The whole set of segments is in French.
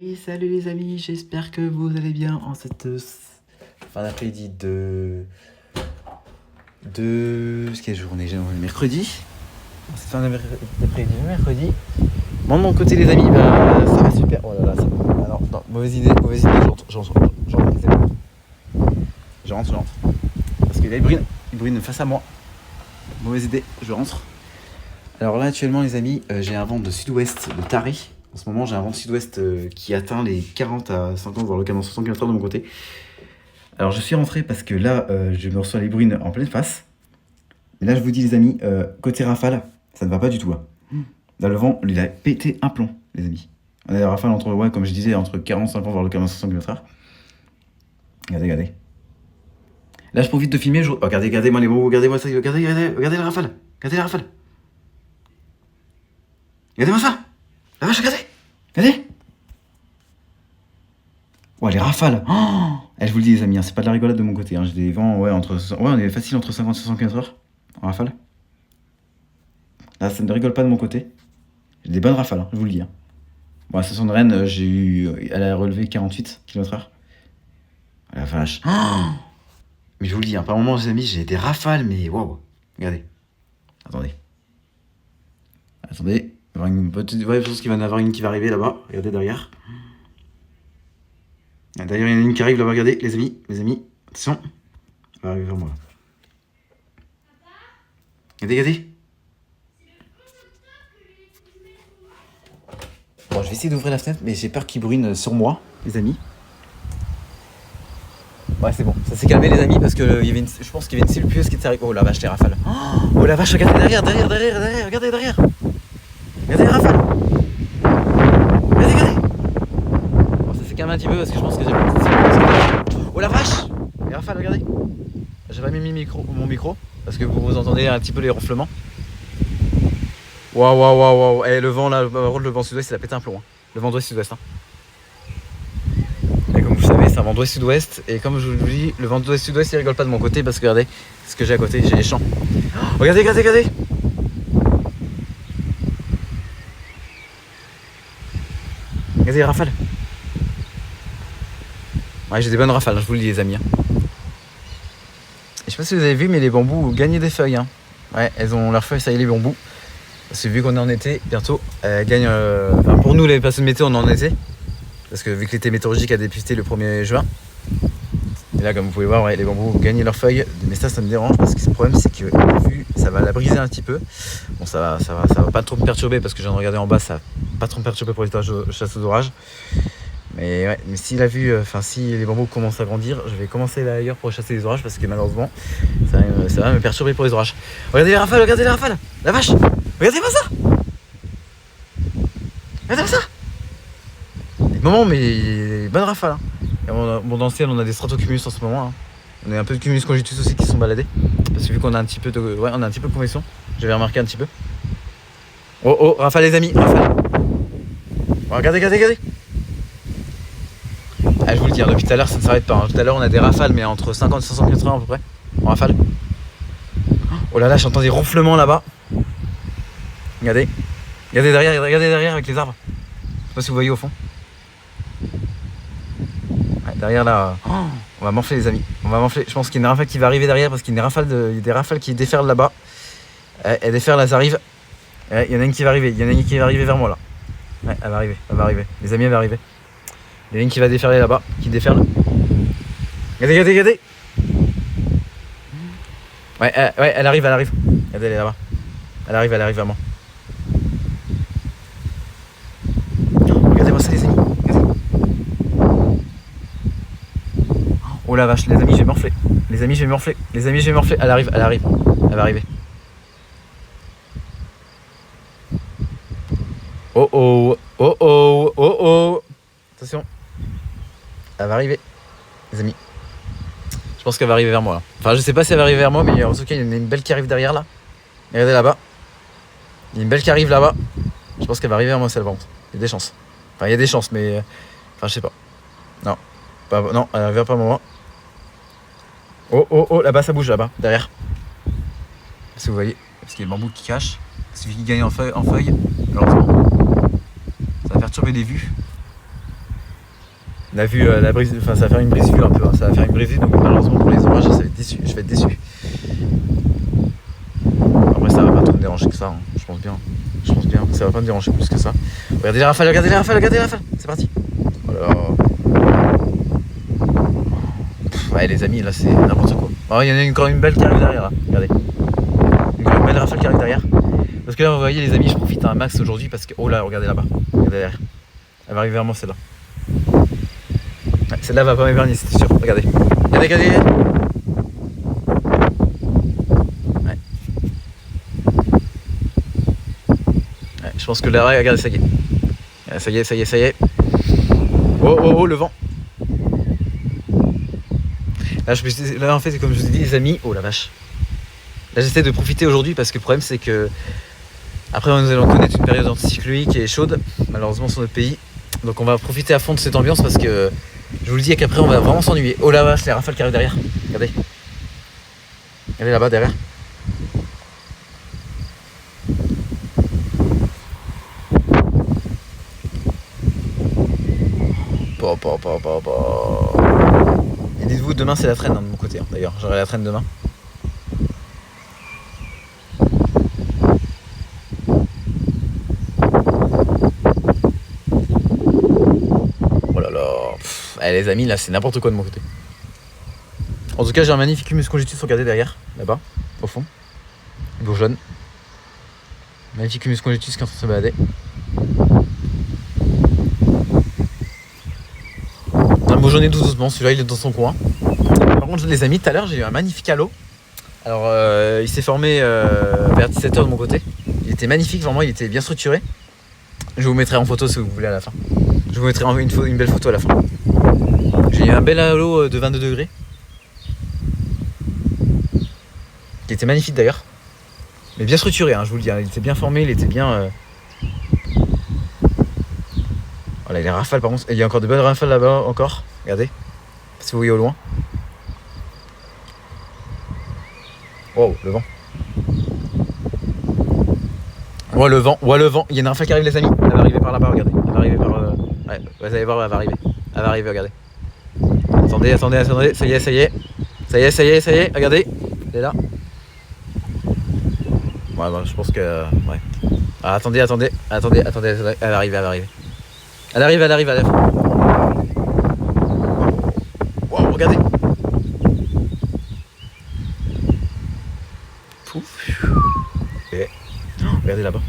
Et salut les amis, j'espère que vous allez bien en cette fin d'après-midi de... Quelle journée? Mercredi. Cette fin d'après-midi, mercredi. Moi de mon côté les amis, bah ça va super. Oh là là, ça va. Alors, non, mauvaise idée, je rentre. Parce que là il brune face à moi. Mauvaise idée, je rentre. Alors là actuellement les amis, j'ai un vent de sud-ouest de taré. En ce moment j'ai un vent de sud-ouest qui atteint les 40 à 50 voire localement 60 km/h de mon côté. Alors je suis rentré parce que là je me reçois les brunes en pleine face. Mais là je vous dis les amis, côté rafale, ça ne va pas du tout là. Là le vent il a pété un plomb les amis. On a des rafales entre, ouais comme je disais, entre 40, 50 voire localement 60 km/h. Regardez. Là je profite de filmer, regardez moi les mots, regardez-moi ça, regardez la rafale. Regardez la rafale. Regardez-moi ça. La vache, regardez. Ouais, les rafales. Oh je vous le dis les amis, hein, c'est pas de la rigolade de mon côté. Hein. J'ai des vents, ouais, on est facile entre 50 et 60 km/h en rafale. Là, ça ne rigole pas de mon côté. J'ai des bonnes rafales, hein, je vous le dis. Hein. Bon, à la station de Rennes, elle a relevé 48 km/h. Oh, la vache. Oh mais je vous le dis, hein, par moments les amis, j'ai des rafales, mais waouh. Regardez. Attendez. Il va y avoir une petite... Ouais, je pense qu'il va y en avoir une qui va arriver là-bas. Regardez derrière. D'ailleurs, il y en a une qui arrive là-bas, regardez, les amis, attention. Elle va arriver vers moi. Regardez. Bon, je vais essayer d'ouvrir la fenêtre, mais j'ai peur qu'il brune sur moi, les amis. Ouais, c'est bon, ça s'est calmé, les amis, parce que je pense qu'il y avait une cellule pieuse qui était arrivée. Oh la vache, les rafales. Oh la vache, regardez derrière, regardez derrière. Regardez les rafales. Regardez. Bon, ça s'est calmé un petit peu parce que je pense que j'ai pas... Oh la vache. Les rafales, regardez. J'ai pas mis mon micro parce que vous entendez un petit peu les ronflements. Waouh. Et le vent là, le vent sud-ouest, il a pété un plomb. Hein. Le vent d'ouest-sud-ouest. Hein. Et comme vous savez, c'est un vent d'ouest-sud-ouest. Et comme je vous dis, le vent d'ouest-sud-ouest, il rigole pas de mon côté parce que regardez ce que j'ai à côté, j'ai les champs. Oh, regardez. Regardez les rafales. Ouais, j'ai des bonnes rafales, je vous le dis les amis. Hein. Et je sais pas si vous avez vu, mais les bambous gagnent des feuilles. Hein. Ouais, elles ont leurs feuilles, ça y est, les bambous. Parce que vu qu'on est en été, bientôt, elles gagnent... Enfin, pour nous, les personnes météo, on est en été. Parce que vu que l'été météorologique a débuté le 1er juin. Et là, comme vous pouvez voir, ouais, les bambous gagnent leurs feuilles. Mais ça me dérange parce que le problème, c'est que vu, ça va la briser un petit peu. Bon, ça va pas trop me perturber parce que je viens de regarder en bas, ça va pas trop me perturber pour les chasses d'orage. Mais ouais, mais si les bambous commencent à grandir, je vais commencer là ailleurs pour chasser les orages parce que malheureusement, ça va me perturber pour les orages. Regardez les rafales, la vache. Regardez-moi ça. Maman, mais bonne rafale. Hein. Bon, dans le ciel, on a des stratocumulus en ce moment. Hein. On a un peu de cumulus conjuntus aussi qui sont baladés. Parce que vu qu'on a un petit peu de convection, j'avais remarqué un petit peu. Oh, rafale les amis, rafale. Oh, regardez. Ah, je vous le dis, hein, depuis tout à l'heure ça ne s'arrête pas. Hein. Tout à l'heure on a des rafales, mais entre 50 et 60 km/h à peu près. En rafale. Oh là là, j'entends des ronflements là-bas. Regardez derrière avec les arbres. Je sais pas si vous voyez au fond. Ouais, derrière là, on va morfler les amis. Je pense qu'il y a une rafale qui va arriver derrière parce qu'il y a des rafales qui déferlent là-bas. Elle déferle, là, ça arrive. Il y en a une qui va arriver. Il y en a une qui va arriver vers moi là. Ouais, elle va arriver. Les amis, elle va arriver. Il y en a une qui va déferler là-bas, qui déferle. Regardez. Ouais, elle arrive. Regardez, elle est là-bas. Elle arrive vers moi. Regardez-moi ça les amis. Regardez. Oh la vache, les amis, je vais morfler. Elle arrive. Elle va arriver. Oh. Attention. Elle va arriver, les amis. Je pense qu'elle va arriver vers moi là. Enfin, je sais pas si elle va arriver vers moi, mais en tout cas, il y en a une belle qui arrive derrière là. Regardez là-bas. Il y a une belle qui arrive là-bas. Je pense qu'elle va arriver vers moi, celle vente. Il y a des chances. Enfin, il y a des chances, mais. Enfin, je sais pas. Non, elle arrive pas à moi. Oh, là-bas, ça bouge là-bas, derrière. Si vous voyez, parce qu'il y a le bambou qui cache. Il suffit qu'il gagne en feuille. Malheureusement. Ça va perturber les vues. On a vu la brise, enfin ça va faire une brise vue un peu, hein. Ça va faire une brise vue, donc malheureusement pour les orages, ça va être déçu, je vais être déçu. Après ça va pas trop me déranger que ça, hein. Je pense bien. Je pense bien que ça va pas me déranger plus que ça. Regardez les rafales, regardez les rafales, regardez les rafales. C'est parti. Oh là là. Ouais les amis, là c'est n'importe quoi. Oh, il y en a encore une belle qui arrive derrière là. Regardez. Une belle rafale qui arrive derrière. Parce que là vous voyez les amis, je profite un max aujourd'hui parce que. Oh là, regardez là-bas. Regardez derrière. Elle va arriver vers moi celle-là. Ouais, celle-là va pas m'éverner, c'est sûr. Regardez. Regardez, regardez. Ouais. Ouais, je pense que là, regardez, ça y est. Ça y est, ça y est, ça y est. Oh, oh, oh, le vent. Là en fait, comme je vous ai dit, les amis. Oh la vache. Là, j'essaie de profiter aujourd'hui parce que le problème, c'est que. Après, nous allons connaître une période anticyclonique et chaude, malheureusement, sur notre pays. Donc, on va profiter à fond de cette ambiance parce que. Je vous le dis qu'après, on va vraiment s'ennuyer. Oh la vache, les rafales qui arrivent derrière. Regardez. Regardez là-bas, derrière. Et dites-vous, demain c'est la traîne hein, de mon côté hein, d'ailleurs, j'aurai la traîne demain. Oh là là, allez, les amis, là c'est n'importe quoi de mon côté. En tout cas, j'ai un magnifique humus conjectus, regardez derrière, là-bas, au fond. Beau jaune. Magnifique humus conjectus qui est en train de se balader. Un beau jaune tout doucement, celui-là il est dans son coin. Par contre, les amis, tout à l'heure j'ai eu un magnifique halo. Alors, il s'est formé vers 17h de mon côté. Il était magnifique, vraiment, il était bien structuré. Je vous mettrai en photo si vous voulez à la fin. Je vous mettrai une belle photo à la fin. J'ai eu un bel halo de 22 degrés. Qui était magnifique d'ailleurs. Mais bien structuré, hein, je vous le dis. Hein. Il était bien formé, il était bien. Voilà, les rafales par contre. Et il y a encore de belles rafales là-bas encore. Regardez. Si vous voyez au loin. Wow, le vent. Ouais, le vent. Ouais, le vent. Il y a une rafale qui arrive, les amis. Elle va arriver par là-bas, regardez. Elle va arriver par. Ouais, vous allez voir, elle va arriver. Elle va arriver, regardez. Attendez, attendez, attendez. Ça y est, ça y est. Ça y est, ça y est, ça y est. Regardez. Elle est là. Ouais, bah, je pense que. Ouais. Ah, attendez, attendez. Attendez, attendez. Elle va arriver, elle va arriver. Elle arrive, elle arrive, elle arrive. Wow, regardez. Pouf. Et... oh, regardez là-bas.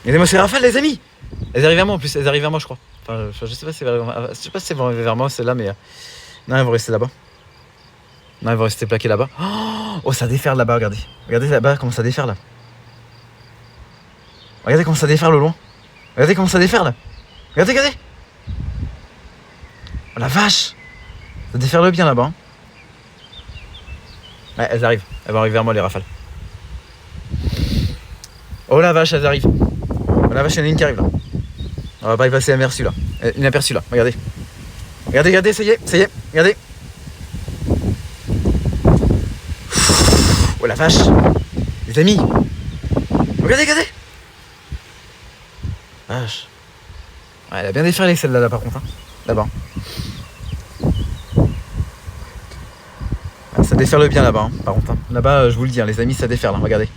Regardez-moi ces rafales, les amis. Elles arrivent à moi en plus, elles arrivent à moi, je crois. Enfin, je sais pas si elles vont arriver vers moi, celle-là, mais. Non, elles vont rester là-bas. Non, elles vont rester plaquées là-bas. Oh, ça déferle là-bas, regardez. Regardez là-bas comment ça déferle. Regardez comment ça déferle au loin. Regardez comment ça déferle. Regardez, regardez. Oh la vache. Ça déferle bien là-bas. Hein. Ouais, elles arrivent. Elles vont arriver vers moi, les rafales. Oh la vache, elles arrivent. Oh la vache, il y en a une qui arrive là. On va pas y passer inaperçu là. Inaperçu là, regardez. Regardez, regardez, ça y est, regardez. Oh la vache. Les amis. Regardez, regardez. Vache. Ouais, elle a bien déferlé celle-là là, par contre. Hein. Là-bas. Ah, ça déferle bien là-bas, hein, par contre. Hein. Là-bas, je vous le dis, hein, les amis, ça déferle. Hein, regardez.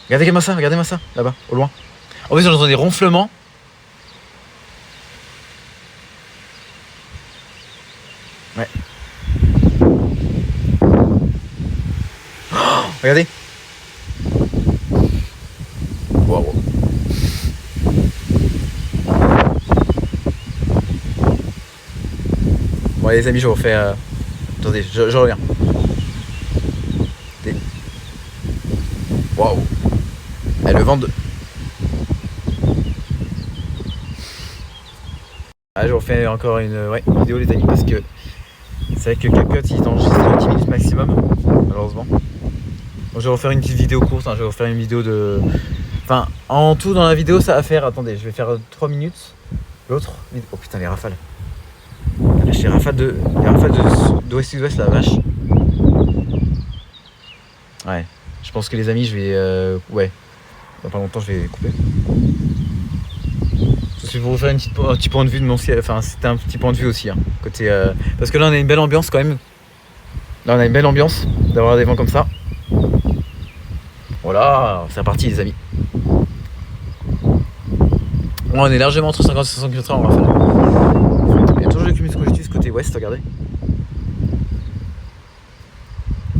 Regardez-moi ça, là-bas, au loin. En plus, j'entends des ronflements. Ouais. Oh, regardez. Wow. Bon, les amis, je vous refais. Attendez, je reviens. Waouh. Le vent de. Ah, je vous refais encore une vidéo, les amis, parce que c'est vrai que CapCut il enregistre 10 minutes maximum, malheureusement. Donc, je vais refaire une petite vidéo courte, hein, je vais refaire une vidéo de. Enfin, en tout dans la vidéo, ça va faire. Attendez, je vais faire 3 minutes. L'autre. Oh putain, les rafales. Les rafales d'ouest-sud-ouest, la vache. Ouais, je pense que les amis, je vais. Ouais, dans pas longtemps, je vais couper. C'est pour vous faire un petit point de vue de mon ciel. Enfin, c'était un petit point de vue aussi. Hein, côté, parce que là, on a une belle ambiance quand même. Là, on a une belle ambiance d'avoir des vents comme ça. Voilà, c'est reparti, les amis. On est largement entre 50 et 60 km/h en rafale. Il y a toujours des cumulus conjectus côté ouest, regardez.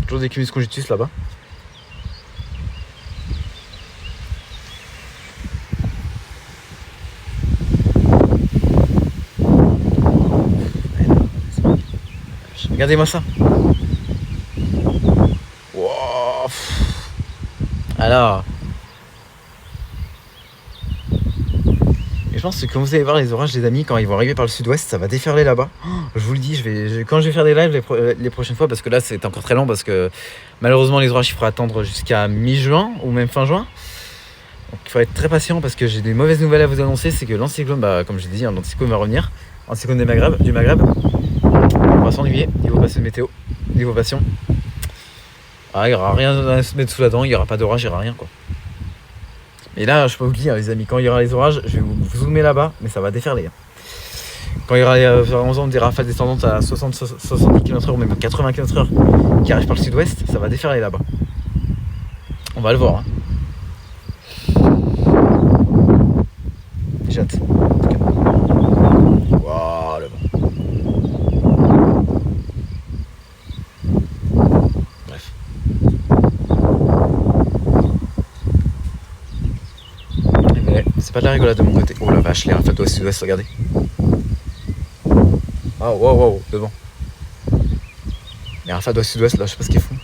Toujours des cumulus conjectus là-bas. Regardez-moi ça. Wow. Alors. Et je pense que quand vous allez voir les orages, les amis, quand ils vont arriver par le sud-ouest, ça va déferler là-bas. Je vous le dis, quand je vais faire des lives les prochaines fois, parce que là c'est encore très long, parce que malheureusement les orages il faudra attendre jusqu'à mi-juin ou même fin juin. Donc il faut être très patient parce que j'ai des mauvaises nouvelles à vous annoncer. C'est que l'anticyclone, comme je l'ai dit, l'anticyclone va revenir. Anticyclone du Maghreb. On va s'ennuyer, niveau passion de météo, niveau passion. Ah, il n'y aura rien à se mettre sous la dent, il n'y aura pas d'orage, il n'y aura rien quoi. Et là, je peux vous le dire les amis, quand il y aura les orages, je vais vous zoomer là-bas, mais ça va déferler. Quand il y aura par exemple des rafales descendantes à 70 km/h ou même 80 km/h qui arrivent par le sud-ouest, ça va déferler là-bas. On va le voir. Hein. J'ai hâte. Waouh, le vent. Bref. Mais c'est pas de la rigolade de mon côté. Oh la vache, les rafales d'ouest sud-ouest, regardez. Wow, devant. Les rafales d'ouest sud-ouest, là, je sais pas ce qu'ils font.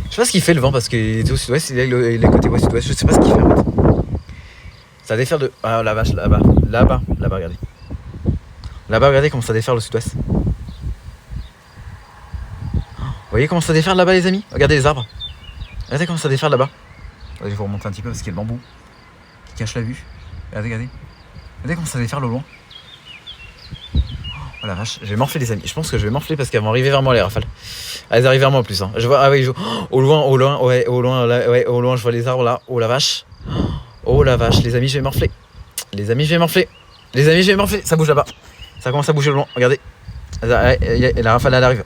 Je sais pas ce qu'il fait le vent parce qu'il était au sud-ouest, il est côté ouest sud-ouest, je sais pas ce qu'il fait en fait. Ça déferle de. Ah la vache, là-bas, regardez. Là-bas, regardez comment ça déferle au sud-ouest. Vous voyez comment ça déferle là-bas, les amis? Regardez les arbres. Regardez comment ça déferle là-bas. Je vais vous remonter un petit peu parce qu'il y a le bambou qui cache la vue. Regardez. Regardez comment ça déferle au loin. Oh la vache, je vais morfler les amis. Je pense que je vais morfler parce qu'elles vont arriver vers moi les rafales. Elles arrivent vers moi en plus. Hein. Je vois, ah oui, au loin, je vois les arbres là. Oh la vache. Oh la vache, les amis, je vais morfler. Ça bouge là-bas. Ça commence à bouger au loin. Regardez. La rafale, elle arrive.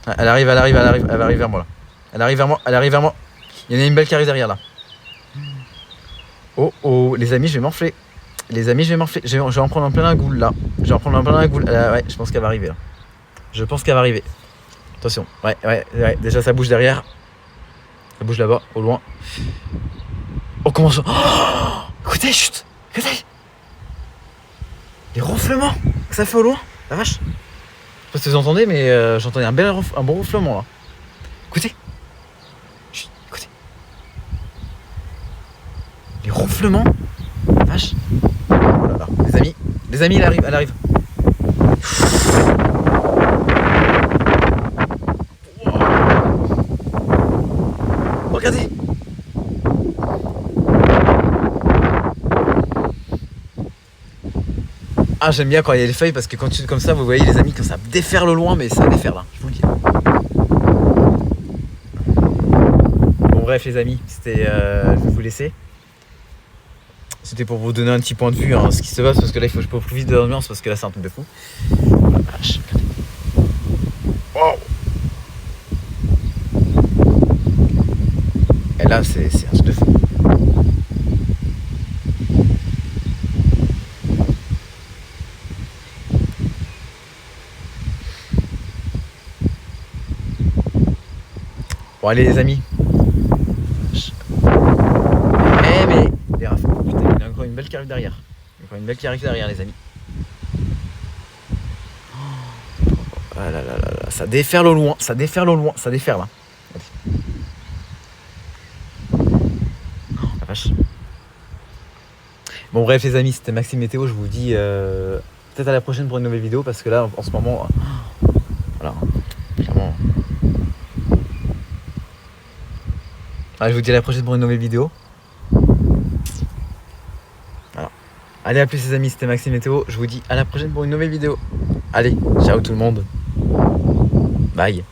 Elle va arriver vers moi là. Elle arrive vers moi. Il y en a une belle qui arrive derrière là. Oh, les amis, je vais morfler. Je vais en prendre un plein la goule là. Ouais, je pense qu'elle va arriver là. Attention. Ouais. Déjà, ça bouge derrière. Ça bouge là-bas, au loin. Oh, comment ça. Oh, écoutez, chut. Écoutez. Les ronflements que ça fait au loin. La vache. Je sais pas si vous entendez, mais j'entendais un bon ronflement là. Écoutez. Chut, écoutez. Les ronflements. La vache. Oh là là. Les amis, elle arrive. Regardez. Ah, j'aime bien quand il y a les feuilles parce que quand tu comme ça, vous voyez les amis, quand ça déferle au loin, mais ça déferle, hein, je vous le dis. Bon bref les amis, c'était, je vais vous laisser. C'était pour vous donner un petit point de vue, hein, ce qui se passe, parce que là il faut que je profite de l'ambiance parce que là c'est un truc de fou. Oh la vache. Wow. Et là c'est un truc de fou. Bon allez les amis. Mais les rafales, putain, il y a encore une belle qui arrive derrière. Les amis. Ah là, ça déferle au loin. Ça déferle. Hein. Oh, la vache. Bon bref les amis, c'était Maxime Météo, je vous dis peut-être à la prochaine pour une nouvelle vidéo parce que là en ce moment, voilà, clairement. Je vous dis à la prochaine pour une nouvelle vidéo. Voilà. Allez, à plus les amis, c'était Maxime Météo. Je vous dis à la prochaine pour une nouvelle vidéo. Allez, ciao tout le monde. Bye.